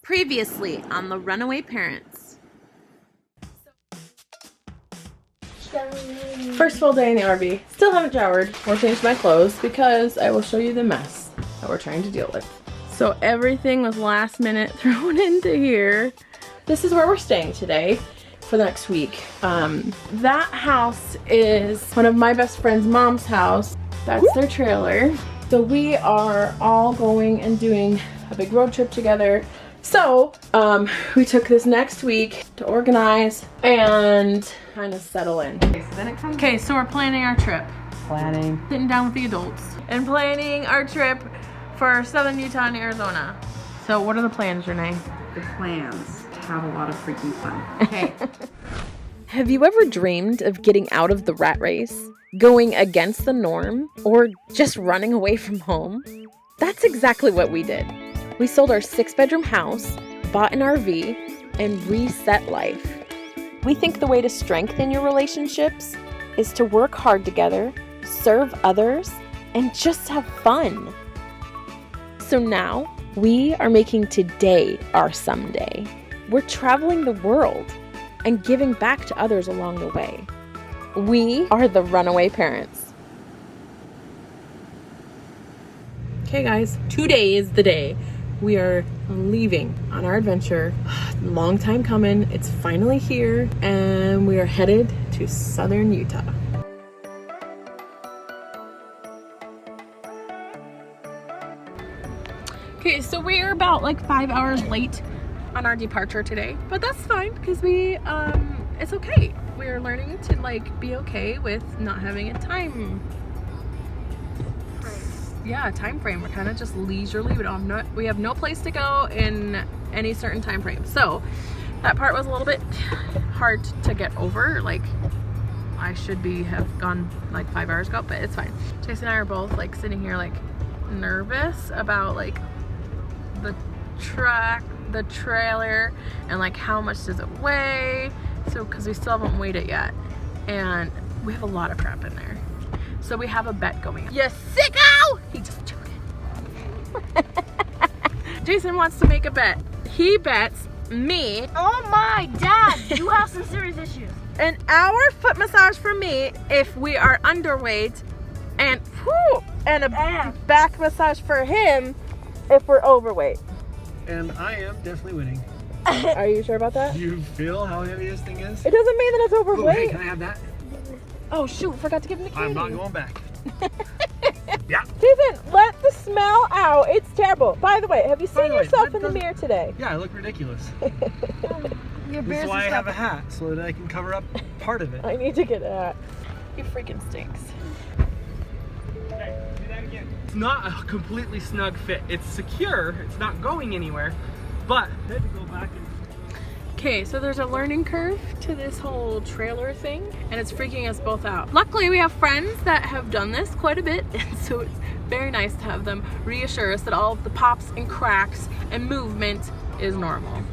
Previously on the Runaway Parents. First full day in the RV. Still haven't showered or changed my clothes because I will show you the mess that we're trying to deal with. So everything was last minute thrown into here. This is where we're staying today for the next week. That house is one of my best friend's mom's house. That's their trailer. So we are all going and doing a big road trip together. So we took this next week to organize and kind of settle in. Okay, so we're planning our trip. Sitting down with the adults and planning our trip for Southern Utah and Arizona. So what are the plans, Renee? The plans to have a lot of freaking fun. Okay. Have you ever dreamed of getting out of the rat race, going against the norm, or just running away from home? That's exactly what we did. We sold our 6-bedroom house, bought an RV, and reset life. We think the way to strengthen your relationships is to work hard together, serve others, and just have fun. So now, we are making today our someday. We're traveling the world and giving back to others along the way. We are the Runaway Parents. Okay guys, today is the day. We are leaving on our adventure. Long time coming. It's finally here, and we are headed to Southern Utah. Okay, so we are about like 5 hours late on our departure today, but that's fine because it's okay. We're learning to like be okay with not having a time frame. We're kind of just leisurely. We have no place to go in any certain time frame. So that part was a little bit hard to get over. Like I should have gone like 5 hours ago, but it's fine. Chase and I are both like sitting here like nervous about like the truck, the trailer, and like how much does it weigh? So because we still haven't weighed it yet, and we have a lot of crap in there. So we have a bet going. You sicko! He just took it. Jason wants to make a bet. He bets me. Oh my dad, you have some serious issues. An hour foot massage for me if we are underweight, and a back massage for him if we're overweight. And I am definitely winning. Are you sure about that? Do you feel how heavy this thing is? It doesn't mean that it's Oh, overweight. hey, can I have that? Oh shoot, forgot to give him the candy. I'm not going back. Yeah. Jason, let the smell out. It's terrible. By the way, have you seen yourself in the mirror today? Yeah, I look ridiculous. Your This is why I have a hat, so that I can cover up part of it. I need to get a hat. He freaking stinks. Okay, do that again. It's not a completely snug fit. It's secure. It's not going anywhere. But I had to go back and... Okay, so there's a learning curve to this whole trailer thing, and it's freaking us both out. Luckily, we have friends that have done this quite a bit, and so it's very nice to have them reassure us that all of the pops and cracks and movement is normal.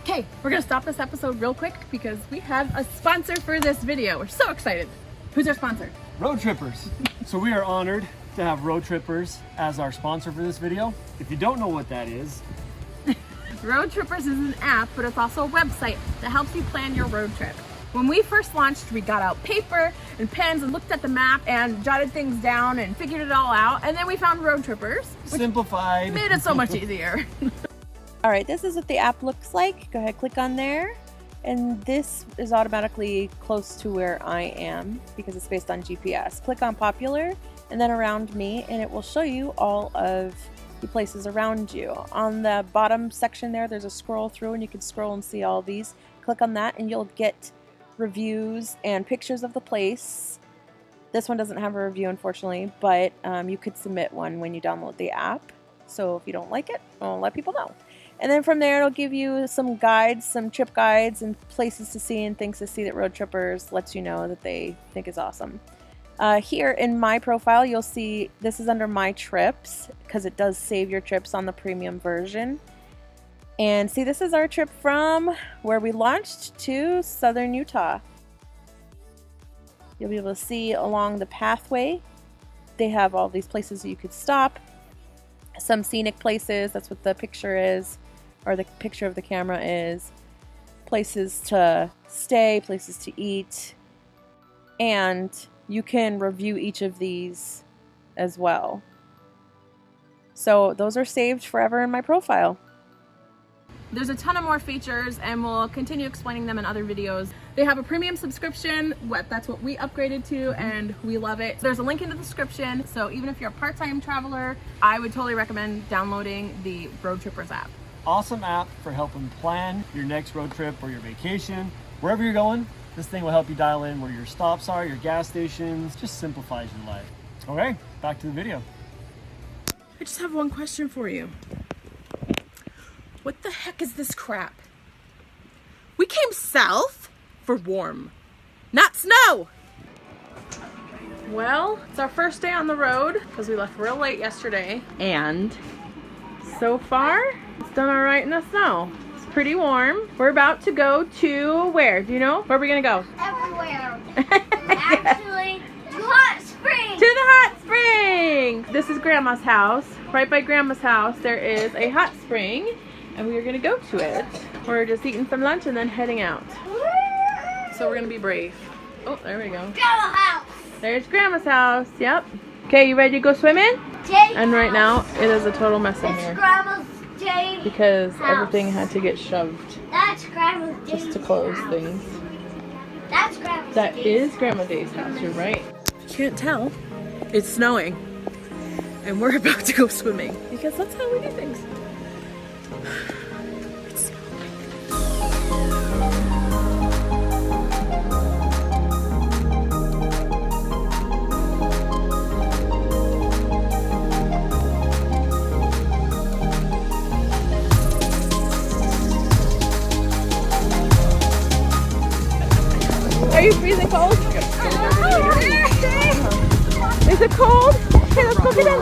Okay, we're gonna stop this episode real quick because we have a sponsor for this video. We're so excited. Who's our sponsor? Road Trippers. So we are honored to have Road Trippers as our sponsor for this video. If you don't know what that is, Road Trippers is an app, but it's also a website that helps you plan your road trip. When we first launched, we got out paper and pens and looked at the map and jotted things down and figured it all out. And then we found Road Trippers, which simplified. made it so much easier. All right, this is what the app looks like. Go ahead, click on there. And this is automatically close to where I am because it's based on GPS. Click on popular and then around me, and it will show you all of the places around you. On the bottom section there's a scroll through, and you can scroll and see all these. Click on that and you'll get reviews and pictures of the place. This one doesn't have a review, unfortunately, but you could submit one when you download the app. So if you don't like it, I'll let people know. And then from there, it'll give you some guides, some trip guides and places to see and things to see that Road Trippers lets you know that they think is awesome. Here in my profile, you'll see this is under my trips because it does save your trips on the premium version. And see, this is our trip from where we launched to Southern Utah. You'll be able to see along the pathway. They have all these places that you could stop. some scenic places. That's what the picture is, or the picture of the camera is. Places to stay, places to eat, and you can review each of these as well. So those are saved forever in my profile. There's a ton of more features, and we'll continue explaining them in other videos. They have a premium subscription. That's what we upgraded to, and we love it. There's a link in the description, so even if you're a part-time traveler, I would totally recommend downloading the Road Trippers app. Awesome app for helping plan your next road trip or your vacation. Wherever you're going, this thing will help you dial in where your stops are, your gas stations, just simplifies your life. Okay, back to the video. I just have one question for you. What the heck is this crap? We came south for warm, not snow. Well, it's our first day on the road because we left real late yesterday, and so far it's done all right in the snow. It's pretty warm. We're about to go to where? Do you know? Where are we gonna go? Everywhere. Actually, to Hot Springs. To the hot spring! This is Grandma's house. Right by Grandma's house there is a hot spring, and we are gonna go to it. We're just eating some lunch and then heading out. So we're gonna be brave. Oh, there we go. Grandma's house. There's Grandma's house, yep. Okay, you ready to go swimming? And right now, it is a total mess in It's here Grandma's day. because house. everything had to get shoved That's Grandma's day. just to close house. things. That's Grandma's That day. is Grandma Day's house, you're right. If you can't tell, it's snowing. And we're about to go swimming because that's how we do things. It's Are you freezing cold? Is it cold? Okay, let's go get in.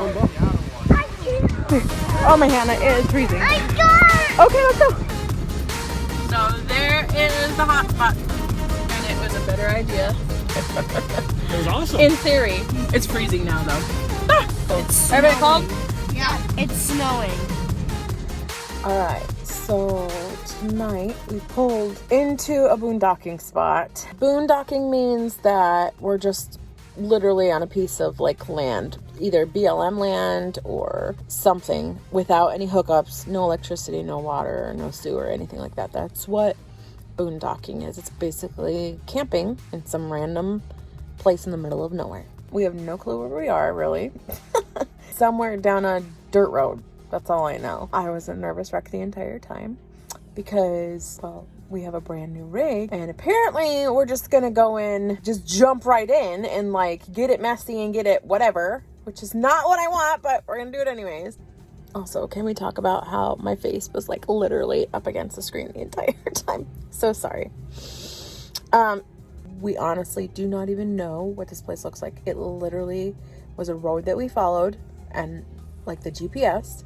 Oh, my Hannah, it is freezing. I got Okay, let's go. So there is the hot spot, and it was a better idea. It was awesome. In theory, it's freezing now though. Everybody cold? Yeah, it's snowing. Alright, so tonight we pulled into a boondocking spot. Boondocking means that we're just literally on a piece of like land, either BLM land or something, without any hookups, no electricity, no water, no sewer, anything like that. That's what boondocking is. It's basically camping in some random place in the middle of nowhere. We have no clue where we are, really. Somewhere down a dirt road. That's all I know. I was a nervous wreck the entire time because, well, we have a brand new rig, and apparently we're just gonna go in, just jump right in and like get it messy and get it whatever, which is not what I want, but we're gonna do it anyways. Also, can we talk about how my face was like literally up against the screen the entire time? So sorry. We honestly do not even know what this place looks like. It literally was a road that we followed and like the GPS,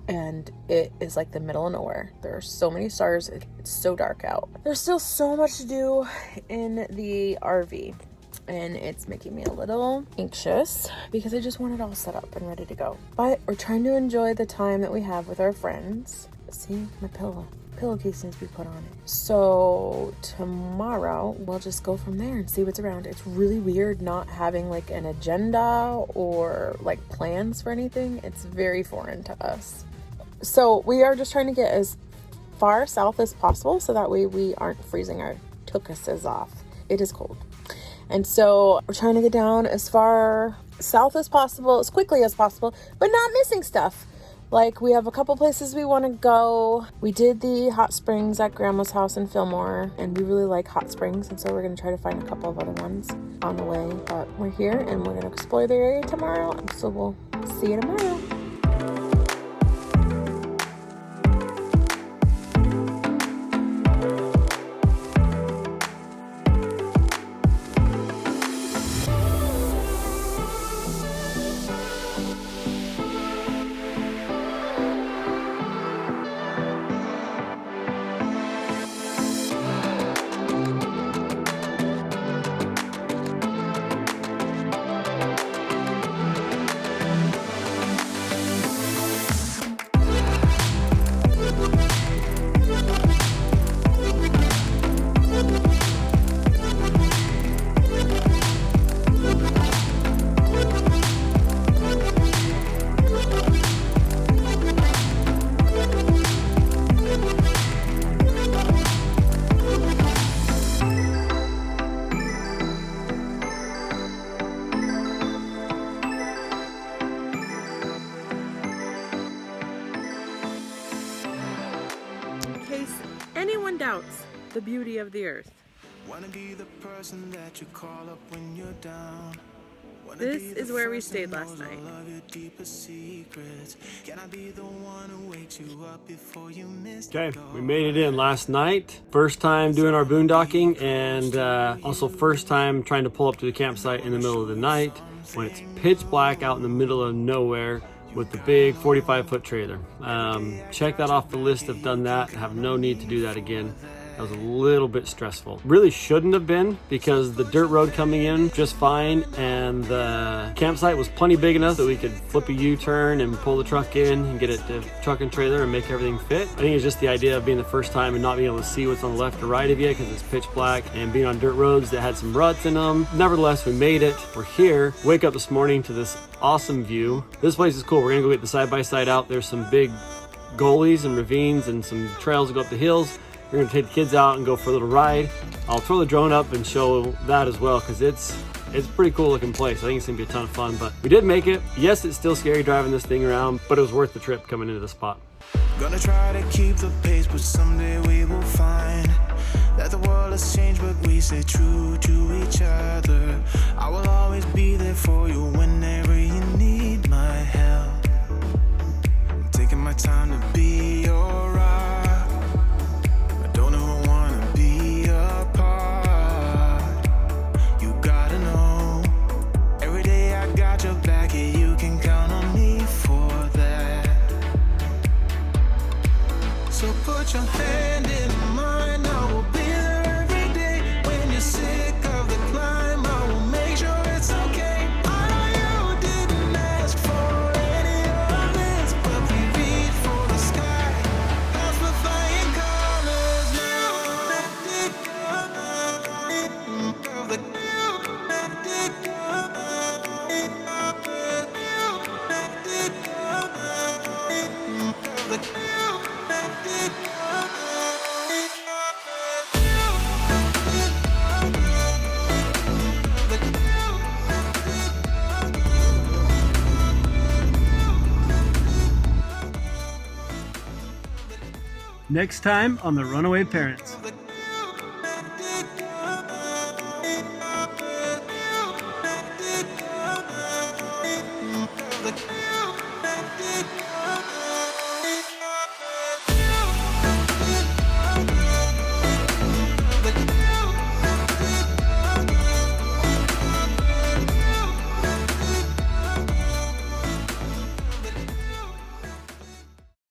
and it is like the middle of nowhere. There are so many stars. It's so dark out. There's still so much to do in the RV, and it's making me a little anxious because I just want it all set up and ready to go. But we're trying to enjoy the time that we have with our friends. See, my pillowcase needs to be put on it. So tomorrow we'll just go from there and see what's around. It's really weird not having like an agenda or like plans for anything. It's very foreign to us. So we are just trying to get as far south as possible so that way we aren't freezing our tuchuses off. It is cold. And so we're trying to get down as far south as possible, as quickly as possible, but not missing stuff. Like, we have a couple places we want to go. We did the hot springs at Grandma's house in Fillmore, and we really like hot springs, and so we're going to try to find a couple of other ones on the way. But we're here, and we're going to explore the area tomorrow, so we'll see you tomorrow. anyone doubts the beauty of the earth. Wanna be the person that you call up when you're down. This is where we stayed last night. Okay, we made it in last night. First time doing our boondocking, and also first time trying to pull up to the campsite in the middle of the night when it's pitch black out in the middle of nowhere with the big 45-foot trailer. Check that off the list. I've done that. I have no need to do that again. That was a little bit stressful. Really shouldn't have been, because the dirt road coming in just fine, and the campsite was plenty big enough that we could flip a U-turn and pull the truck in and get it to truck and trailer and make everything fit. I think it's just the idea of being the first time and not being able to see what's on the left or right of you because it's pitch black, and being on dirt roads that had some ruts in them. Nevertheless, we made it. We're here. Wake up this morning to this awesome view. This place is cool. We're gonna go get the side-by-side out. There's some big gullies and ravines and some trails that go up the hills. We're gonna take the kids out and go for a little ride. I'll throw the drone up and show that as well, because it's a pretty cool looking place. I think it's gonna be a ton of fun, but we did make it. Yes, it's still scary driving this thing around, but it was worth the trip coming into the spot. Gonna try to keep the pace, but someday we will find that the world has changed, but we stay true to each other. I will always be there for you whenever you need my help. I'm taking my time to be your rock. Don't ever wanna be apart. You gotta know, every day I got your back, yeah, you can count on me for that. So put your hand in mine, I will be there every day. When you're sick of the climb, I will make sure it's okay. I know you didn't ask for any of this, but we reach for the sky. That's the flying colors now. Next time on the Runaway Parents.